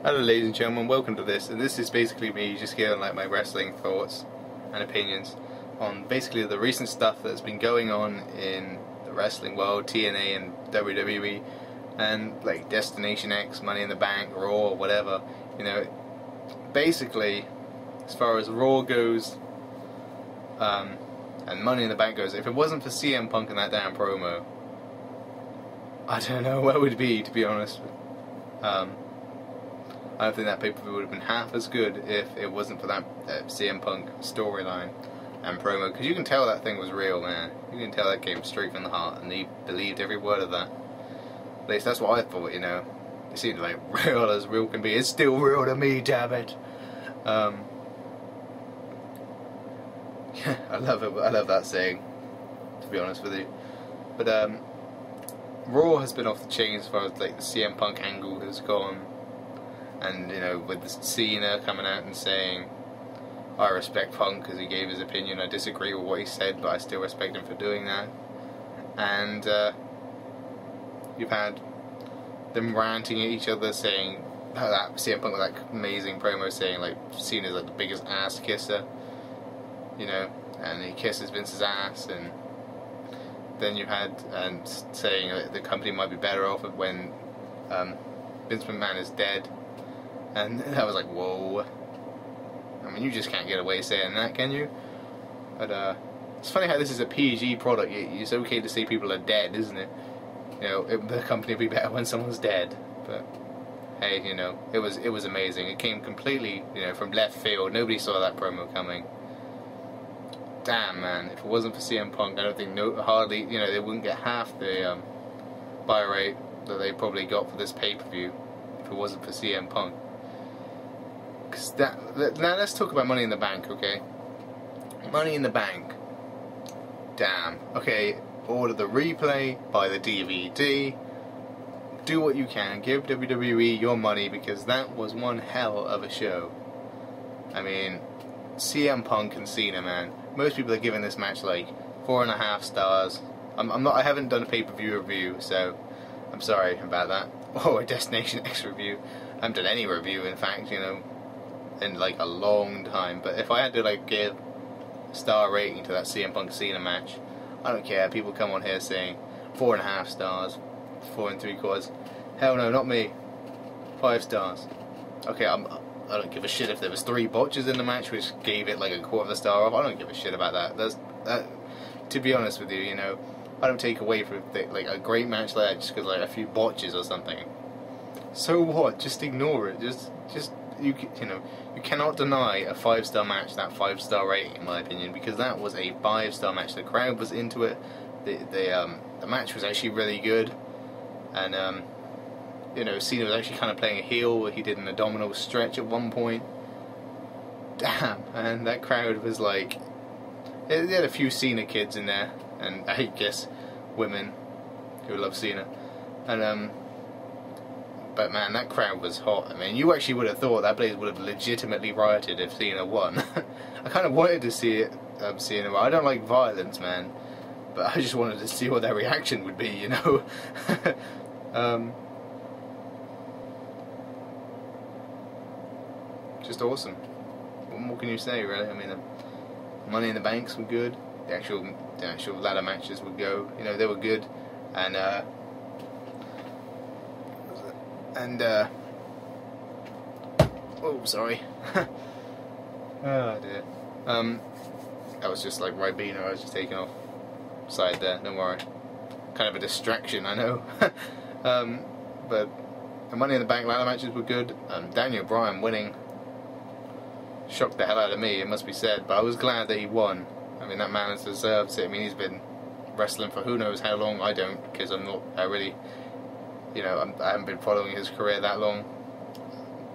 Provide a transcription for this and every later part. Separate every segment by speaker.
Speaker 1: Hello ladies and gentlemen, welcome to this, and this is basically me just giving like my wrestling thoughts and opinions on basically the recent stuff that's been going on in the wrestling world, TNA and WWE, and like Destination X, Money in the Bank, Raw, whatever. You know, basically, as far as Raw goes, and Money in the Bank goes, if it wasn't for CM Punk and that damn promo, I don't know where it would be, to be honest. I don't think that pay-per-view would have been half as good if it wasn't for that CM Punk storyline and promo, because you can tell that thing was real, man. You can tell that came straight from the heart, and he believed every word of that. At least that's what I thought, you know. It seemed like real as real can be. It's still real to me, damn it. Yeah, I love it. I love that saying, to be honest with you. But Raw has been off the chain as far as like the CM Punk angle has gone. And, you know, with CENA coming out and saying, I respect Punk because he gave his opinion, I disagree with what he said, but I still respect him for doing that. And you've had them ranting at each other, saying, that CM Punk with that amazing promo saying, like, CENA's like the biggest ass kisser, you know, and he kisses Vince's ass, and then you had, and saying that the company might be better off when Vince McMahon is dead. And that was like, whoa. I mean, you just can't get away saying that, can you? But it's funny how this is a PG product. It's okay to say people are dead, isn't it? You know, the company will be better when someone's dead. But hey, you know, it was amazing. It came completely, you know, from left field. Nobody saw that promo coming. Damn, man! If it wasn't for CM Punk, I don't think hardly, you know, they wouldn't get half the buy rate that they probably got for this pay-per-view if it wasn't for CM Punk. Cause now let's talk about Money in the Bank, okay? Money in the Bank. Damn. Okay, order the replay, buy the DVD, do what you can, give WWE your money, because that was one hell of a show. I mean, CM Punk and CENA, man. Most people are giving this match like 4.5 stars. I haven't done a pay-per-view review, so I'm sorry about that. Or a Destination X review. I haven't done any review, in fact, you know, in like a long time. But if I had to like give a star rating to that CM Punk CENA match, I don't care. People come on here saying 4.5 stars, 4 3/4. Hell no, not me. 5 stars. Okay, I don't give a shit if there was 3 botches in the match, which gave it like a 1/4 star off. I don't give a shit about that. To be honest with you, you know, I don't take away from like a great match like that just because like a few botches or something. So what? Just ignore it. Just you know, you cannot deny a 5-star match that 5-star rating, in my opinion, because that was a 5-star match. The crowd was into it. The match was actually really good, and you know, CENA was actually kind of playing a heel. He did an abdominal stretch at one point. Damn, and that crowd was like, they had a few CENA kids in there, and I guess women who love CENA, and but man, that crowd was hot. I mean, you actually would have thought that place would have legitimately rioted if CENA won. I kind of wanted to see it, CENA. I don't like violence, man, but I just wanted to see what their reaction would be, you know. Just awesome. What more can you say, really? I mean, the Money in the Banks were good. The actual ladder matches would go. You know, they were good, and oh, sorry. Oh dear. That was just like Ribena. I was just taking off side there. Don't worry. Kind of a distraction, I know. But the Money in the Bank ladder matches were good. Daniel Bryan winning shocked the hell out of me, it must be said, but I was glad that he won. I mean, that man has deserved it. I mean, he's been wrestling for who knows how long. I don't, because I'm not, I really, you know, I haven't been following his career that long.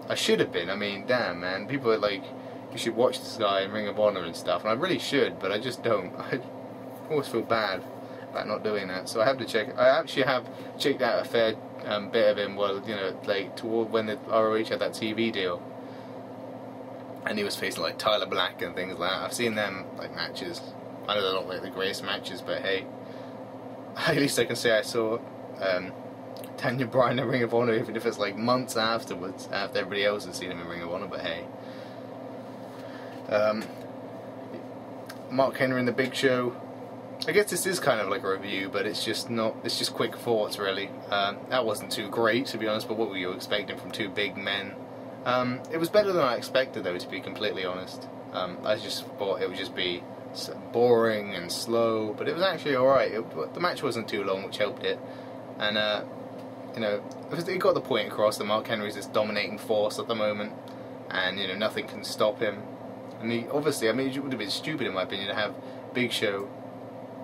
Speaker 1: I should have been. I mean, damn, man, people are like, you should watch this guy in Ring of Honor and stuff, and I really should, but I just don't. I always feel bad about not doing that, so I have to check. I actually have checked out a fair bit of him, well, you know, like toward when the ROH had that TV deal, and he was facing like Tyler Black and things like that. I've seen them like matches. I know they're not like the greatest matches, but hey, at least I can say I saw Daniel Bryan in Ring of Honor, even if it's like months afterwards, after everybody else has seen him in Ring of Honor. But hey, Mark Henry and the Big Show. I guess this is kind of like a review, but it's just not. It's just quick thoughts, really. That wasn't too great, to be honest. But what were you expecting from two big men? It was better than I expected, though, to be completely honest. I just thought it would just be boring and slow, but it was actually alright. The match wasn't too long, which helped it. And you know, it got the point across that Mark Henry's this dominating force at the moment, and you know, nothing can stop him. And he obviously, I mean, it would have been stupid in my opinion to have Big Show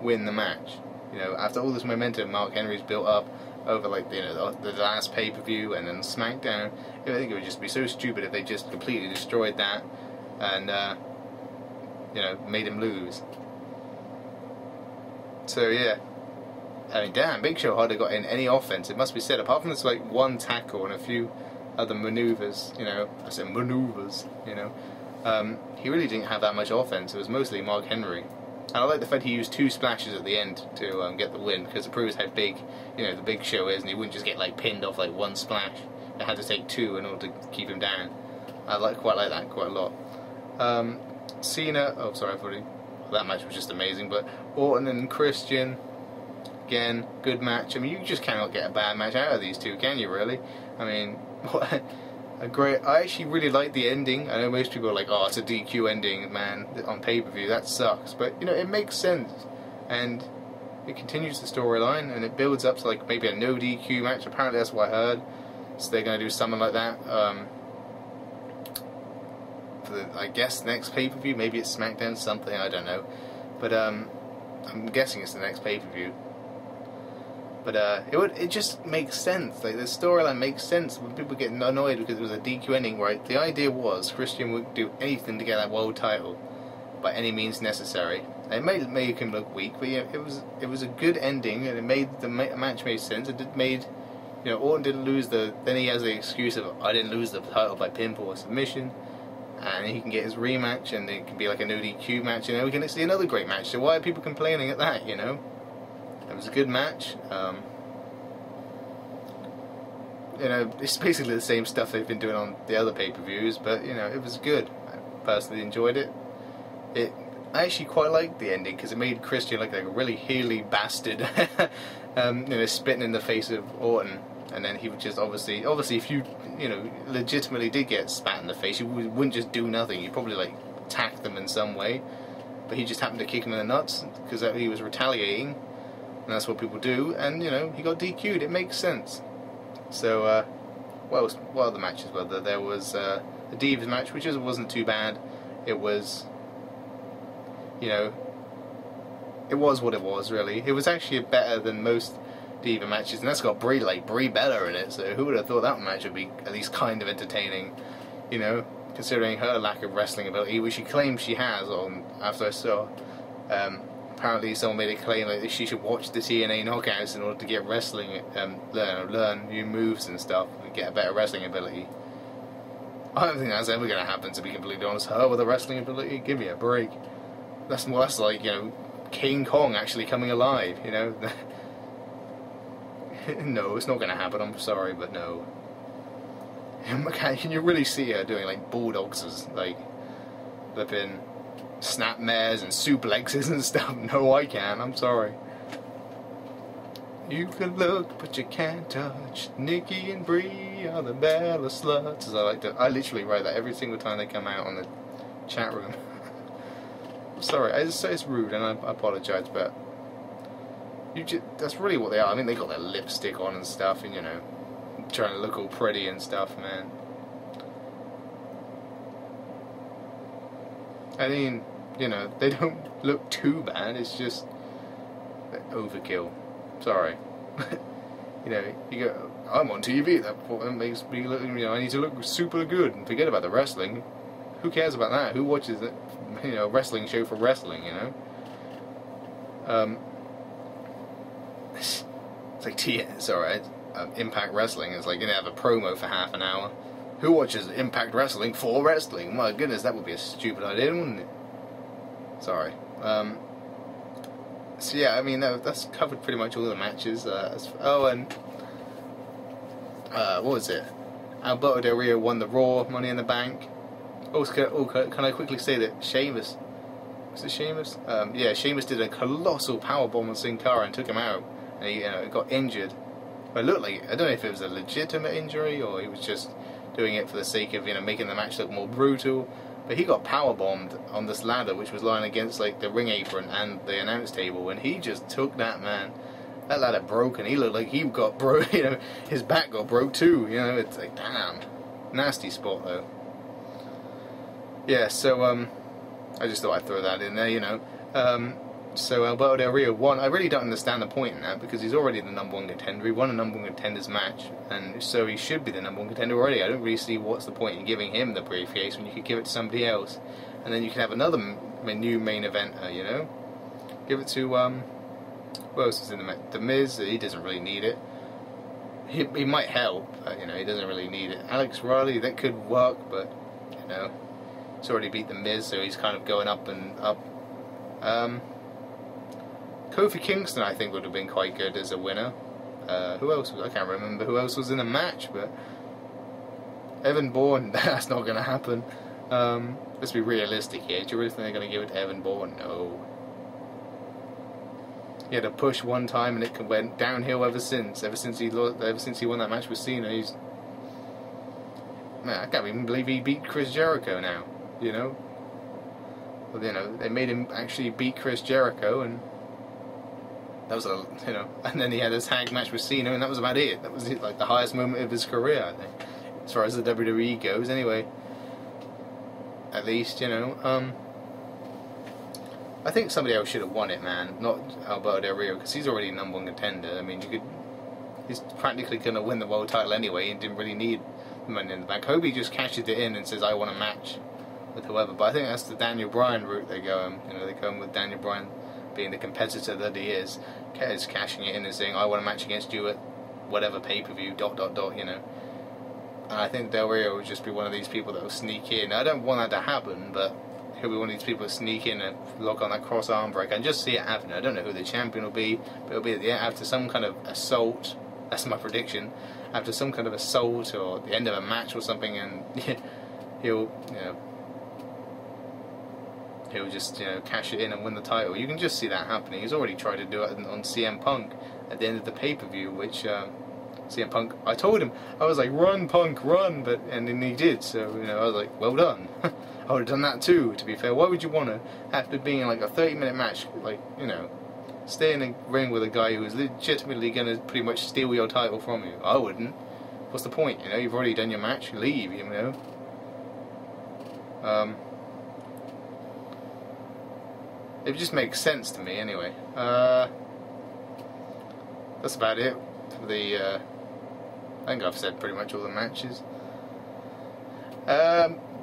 Speaker 1: win the match. You know, after all this momentum Mark Henry's built up over, like, you know, the last pay-per-view and then SmackDown, I think it would just be so stupid if they just completely destroyed that and you know, made him lose. So yeah, I mean, damn, Big Show hardly got in any offense, it must be said, apart from this like one tackle and a few other maneuvers. You know, I said maneuvers. You know, he really didn't have that much offense. It was mostly Mark Henry. And I like the fact he used 2 splashes at the end to get the win, because it proves how big, you know, the Big Show is, and he wouldn't just get like pinned off like 1 splash. It had to take 2 in order to keep him down. I quite like that quite a lot. CENA, oh sorry, that match was just amazing. But Orton and Christian, again, good match. I mean, you just cannot get a bad match out of these two, can you? Really? I mean, what a great. I actually really like the ending. I know most people are like, "Oh, it's a DQ ending, man, on pay-per-view. That sucks." But you know, it makes sense, and it continues the storyline, and it builds up to like maybe a no DQ match. Apparently, that's what I heard. So they're going to do something like that. For the, I guess, next pay-per-view. Maybe it's SmackDown, something, I don't know. But I'm guessing it's the next pay-per-view. But it just makes sense. Like, the storyline makes sense when people get annoyed because it was a DQ ending, right? The idea was Christian would do anything to get that world title by any means necessary. And it made make him look weak, but yeah, it was a good ending, and it made the match made sense. It made, you know, Orton didn't lose the. Then he has the excuse of, I didn't lose the title by pinfall or submission, and he can get his rematch, and it can be like a no DQ match. You know, we can see another great match. So why are people complaining at that? You know. It was a good match. You know, it's basically the same stuff they've been doing on the other pay-per-views, but you know, it was good. I personally enjoyed it. I actually quite liked the ending because it made Christian look like a really heely bastard, you know, spitting in the face of Orton, and then he would just obviously, if you know, legitimately did get spat in the face, you wouldn't just do nothing. You'd probably like attack them in some way, but he just happened to kick him in the nuts because he was retaliating. And that's what people do, and you know, he got DQ'd. It makes sense. So, what other matches were there? There was a Divas match, which wasn't too bad. It was, you know, it was what it was, really. It was actually better than most Diva matches, and that's got Brie Bella in it, so who would have thought that match would be at least kind of entertaining, you know, considering her lack of wrestling ability, which she claims she has, after I saw. Apparently someone made a claim that she should watch the TNA knockouts in order to get wrestling, learn new moves and stuff, and get a better wrestling ability. I don't think that's ever going to happen, to be completely honest. Her with a wrestling ability? Give me a break. That's like, you know, King Kong actually coming alive, you know? No, it's not going to happen, I'm sorry, but no. Can you really see her doing, like, bulldogs, like, flipping snap mares and suplexes and stuff? No, I can't. I'm sorry. You can look, but you can't touch. Nikki and Brie are the Bella sluts. As I literally write that every single time they come out on the chat room. Sorry, it's rude, and I apologise, but that's really what they are. I mean, they got their lipstick on and stuff, and you know, trying to look all pretty and stuff, man. I mean, you know, they don't look too bad, it's just overkill. Sorry. You know, you go, I'm on TV, that makes me look, you know, I need to look super good, and forget about the wrestling. Who cares about that? Who watches it? You know, a wrestling show for wrestling, you know? It's like Impact Wrestling, it's like, you know, have a promo for half an hour. Who watches Impact Wrestling for wrestling? My goodness, that would be a stupid idea, wouldn't it? Sorry. So yeah, I mean, that's covered pretty much all the matches. And what was it? Alberto Del Rio won the Raw Money in the Bank. Also, can I quickly say that Sheamus, was it Sheamus? Yeah, Sheamus did a colossal powerbomb on Sin Cara and took him out, and he got injured. But it looked like, I don't know if it was a legitimate injury or he was just doing it for the sake of making the match look more brutal. But he got powerbombed on this ladder, which was lying against like the ring apron and the announce table, and he just took that man. That ladder broke, and he looked like he got broke. His back got broke too. It's like, damn, nasty spot though. Yeah, so I just thought I'd throw that in there. So Alberto Del Rio won. I really don't understand the point in that, because he's already the #1 contender. He won a #1 contenders match, and so he should be the #1 contender already. I don't really see what's the point in giving him the briefcase when you could give it to somebody else, and then you can have another new main eventer. Give it to who else is in the match? The Miz. He doesn't really need it. He might help, but, he doesn't really need it. Alex Riley, that could work, but he's already beat the Miz, so he's kind of going up and up. Kofi Kingston, I think, would have been quite good as a winner. Who else? I can't remember who else was in the match, but Evan Bourne, that's not going to happen. Let's be realistic here. Do you really think they're going to give it to Evan Bourne? No. He had a push one time, and it went downhill ever since. Ever since he won that match with CENA, man, I can't even believe he beat Chris Jericho now. Well, they made him actually beat Chris Jericho, and that was and then he had his tag match with CENA, and that was about it. That was like the highest moment of his career, I think, as far as the WWE goes. Anyway, at least I think somebody else should have won it, man. Not Alberto Del Rio, because he's already #1 contender. I mean, he's practically going to win the world title anyway, and didn't really need the Money in the Bank. Hope he just cashes it in and says, "I want a match with whoever." But I think that's the Daniel Bryan route they go. They go with Daniel Bryan being the competitor that he is cashing it in and saying, "I want a match against you at whatever pay-per-view, ... And I think Del Rio would just be one of these people that will sneak in. I don't want that to happen, but he'll be one of these people that sneak in and lock on that cross arm break. I can just see it happening. I don't know who the champion will be, but it'll be after some kind of assault. That's my prediction. After some kind of assault or the end of a match or something, and he'll just cash it in and win the title. You can just see that happening. He's already tried to do it on CM Punk at the end of the pay-per-view, which CM Punk, I told him, I was like, "Run, Punk, run," and then he did. So I was like, well done. I would have done that too, to be fair. Why would you want to, after being in like a 30-minute match, stay in the ring with a guy who is legitimately going to pretty much steal your title from you? I wouldn't. What's the point? You've already done your match. Leave. It just makes sense to me, anyway. That's about it for the. I think I've said pretty much all the matches.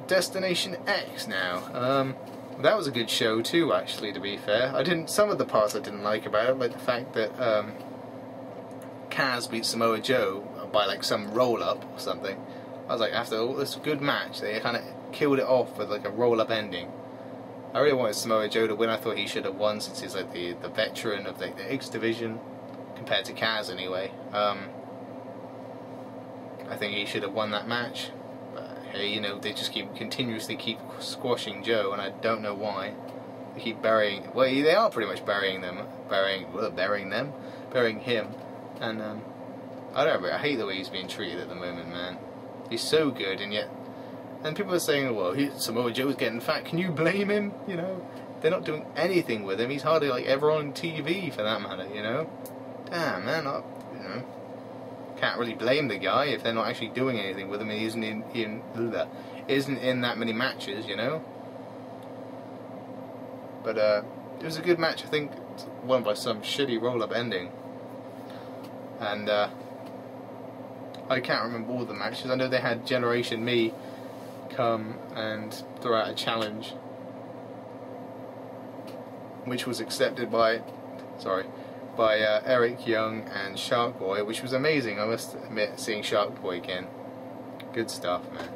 Speaker 1: Destination X now. That was a good show too, actually. To be fair, some of the parts I didn't like about it, like the fact that Kaz beat Samoa Joe by like some roll up or something. I was like, after all this good match, they kind of killed it off with like a roll up ending. I really wanted Samoa Joe to win. I thought he should have won, since he's like the veteran of the X division compared to Kaz anyway. I think he should have won that match. But hey, they just continuously keep squashing Joe, and I don't know why. They keep burying. Well, they are pretty much burying him, and I don't know. I hate the way he's being treated at the moment, man. He's so good, and yet. And people are saying, well, Samoa Joe's getting fat. Can you blame him? They're not doing anything with him. He's hardly like ever on TV, for that matter. Damn, man. Can't really blame the guy if they're not actually doing anything with him. He isn't in that many matches, But it was a good match. I think won by some shitty roll-up ending. And I can't remember all the matches. I know they had Generation Me come and throw out a challenge, which was accepted by Eric Young and Shark Boy, which was amazing. I must admit, seeing Shark Boy again, good stuff, man.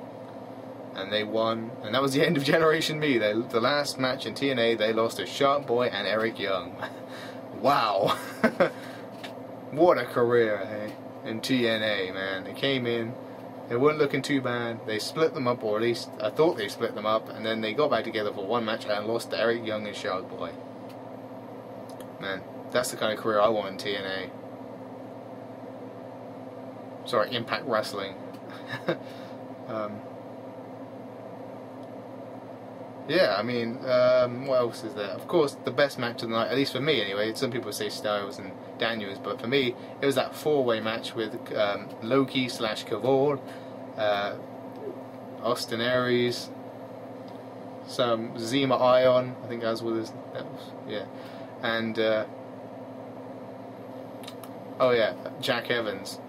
Speaker 1: And they won, and that was the end of Generation Me. The last match in TNA, they lost to Shark Boy and Eric Young. Wow. What a career, hey? in TNA, man. They came in, they weren't looking too bad. They split them up, or at least I thought they split them up, and then they got back together for one match and lost to Eric Young and Shark Boy. Man, that's the kind of career I want in TNA. Sorry, Impact Wrestling. Yeah, I mean, what else is there? Of course, the best match of the night, at least for me anyway. Some people say Styles and Daniels, but for me, it was that four-way match with Loki / Kavor, Austin Aries, some Zema Ion, I think that was yeah, and oh yeah, Jack Evans.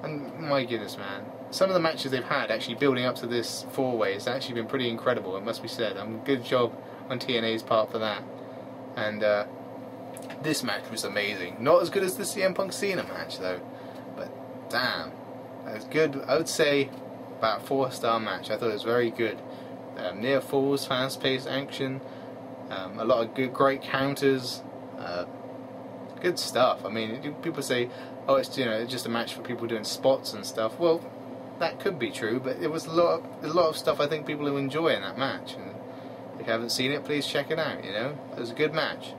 Speaker 1: And my goodness, man, some of the matches they've had actually building up to this four-way has actually been pretty incredible, it must be said. Good job on TNA's part for that. And this match was amazing. Not as good as the CM Punk CENA match though, but damn, that was good. I would say about a 4-star match. I thought it was very good. Near falls, fast-paced action, a lot of great counters, good stuff. I mean, people say, oh, it's just a match for people doing spots and stuff. Well, that could be true, but it was a lot of stuff I think people will enjoy in that match. And if you haven't seen it, please check it out. It was a good match.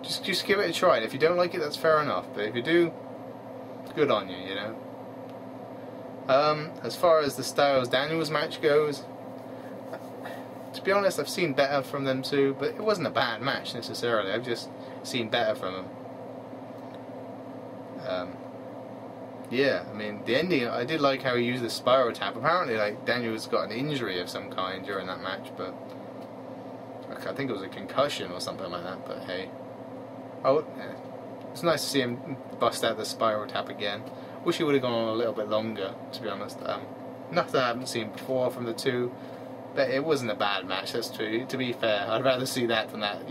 Speaker 1: Just give it a try. And if you don't like it, that's fair enough. But if you do, good on you. As far as the Styles Daniels match goes, to be honest, I've seen better from them too, but it wasn't a bad match necessarily. I've just seen better from them. Yeah, I mean, the ending, I did like how he used the spiral tap. Apparently, like, Daniels got an injury of some kind during that match, but I think it was a concussion or something like that, but hey. Oh, yeah. It's nice to see him bust out the spiral tap again. Wish he would have gone on a little bit longer, to be honest. Nothing I haven't seen before from the two, but it wasn't a bad match, that's true. To be fair, I'd rather see that than that,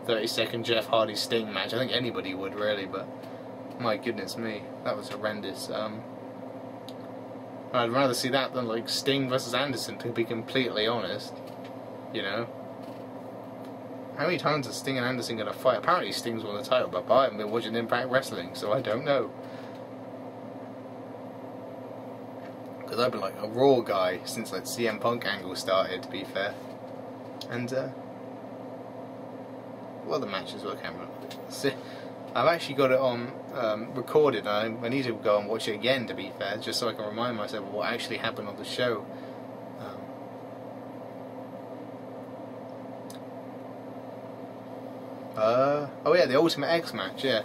Speaker 1: 30-second Jeff Hardy Sting match. I think anybody would, really, but my goodness me, that was horrendous. I'd rather see that than, like, Sting versus Anderson, to be completely honest. How many times is Sting and Anderson going to fight? Apparently Sting's won the title, but I haven't been watching Impact Wrestling, so I don't know. Because I've been like a Raw guy since like CM Punk angle started, to be fair. And what other matches I can't remember. I've actually got it on recorded. I need to go and watch it again, to be fair, just so I can remind myself of what actually happened on the show. Oh yeah, the Ultimate X match, yeah.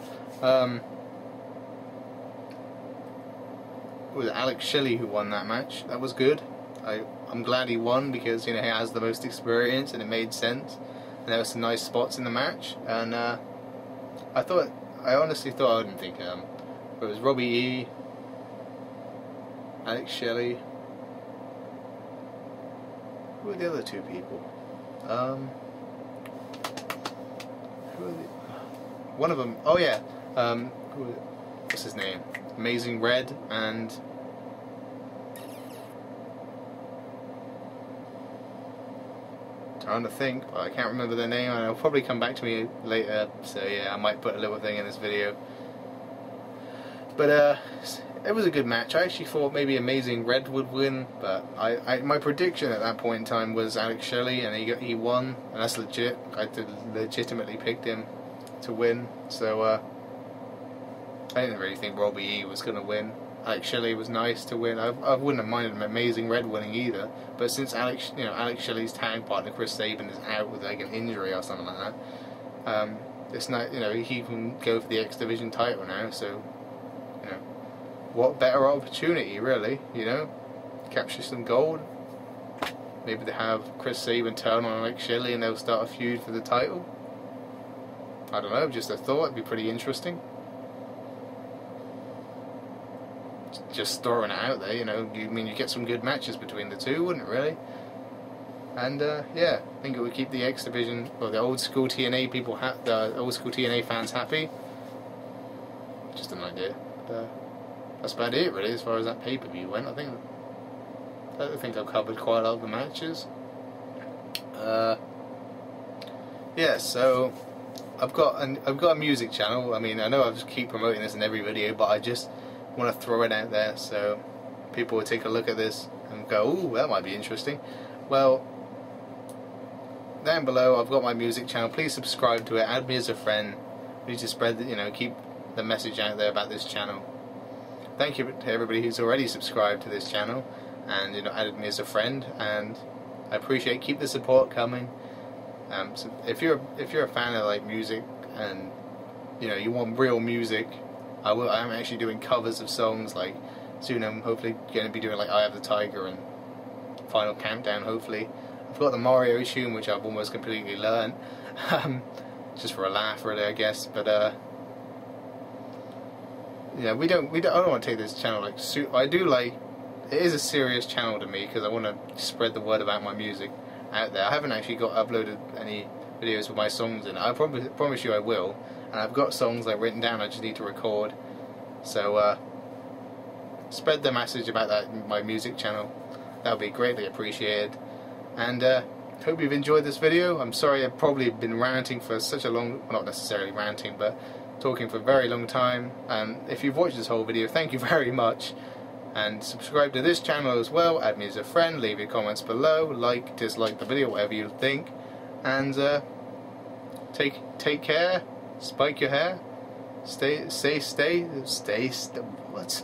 Speaker 1: It was Alex Shelley who won that match. That was good. I'm glad he won because he has the most experience and it made sense. And there were some nice spots in the match. And I honestly thought, I didn't think it was Robbie E, Alex Shelley. Who were the other two people? One of them, oh yeah, what's his name? Amazing Red and trying to think, but I can't remember their name, and it'll probably come back to me later. So yeah, I might put a little thing in this video. But it was a good match. I actually thought maybe Amazing Red would win, but my prediction at that point in time was Alex Shelley, and he won, and that's legit. I legitimately picked him to win. So I didn't really think Robbie E was going to win. Alex Shelley was nice to win. I wouldn't have minded an Amazing Red winning either. But since Alex Shelley's tag partner Chris Sabin is out with like an injury or something like that, it's not, he can go for the X Division title now. So, what better opportunity, really? Capture some gold. Maybe they have Chris Sabin turn on Alex Shelley and they'll start a feud for the title. I don't know. Just a thought. It'd be pretty interesting. Just throwing it out there, you get some good matches between the two, wouldn't it, really? And yeah, I think it would keep the X Division, well, the old school TNA people, the old school TNA fans happy. Just an idea. But, that's about it, really, as far as that pay-per-view went. I think I've covered quite a lot of the matches. Yeah, so I've got a music channel. I mean, I know I just keep promoting this in every video, but I just want to throw it out there so people will take a look at this and go, ooh, that might be interesting. Well, down below I've got my music channel. Please subscribe to it, add me as a friend. We need to spread the, keep the message out there about this channel. Thank you to everybody who's already subscribed to this channel and added me as a friend, and I appreciate. Keep the support coming. So if you're a fan of like music and you want real music, I'm actually doing covers of songs. Like soon I'm hopefully going to be doing like Eye of the Tiger and Final Countdown. Hopefully I've got the Mario tune, which I've almost completely learned, just for a laugh really, I guess. But I don't want to take this channel like I do like. It is a serious channel to me because I want to spread the word about my music out there. I haven't actually uploaded any videos with my songs in it. I promise you I will, and I've got songs like written down. I just need to record. So spread the message about my music channel. That would be greatly appreciated. And hope you've enjoyed this video. I'm sorry I've probably been ranting for such a long, well, not necessarily ranting, but talking for a very long time. And if you've watched this whole video, thank you very much. And subscribe to this channel as well, add me as a friend, leave your comments below, like, dislike the video, whatever you think, and take care, spike your hair, what?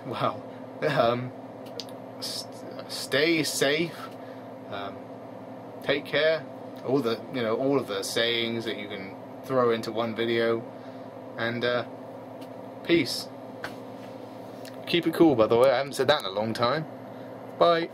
Speaker 1: Wow. Stay safe, take care, all of the sayings that you can throw into one video, and peace. Keep it cool, by the way. I haven't said that in a long time. Bye.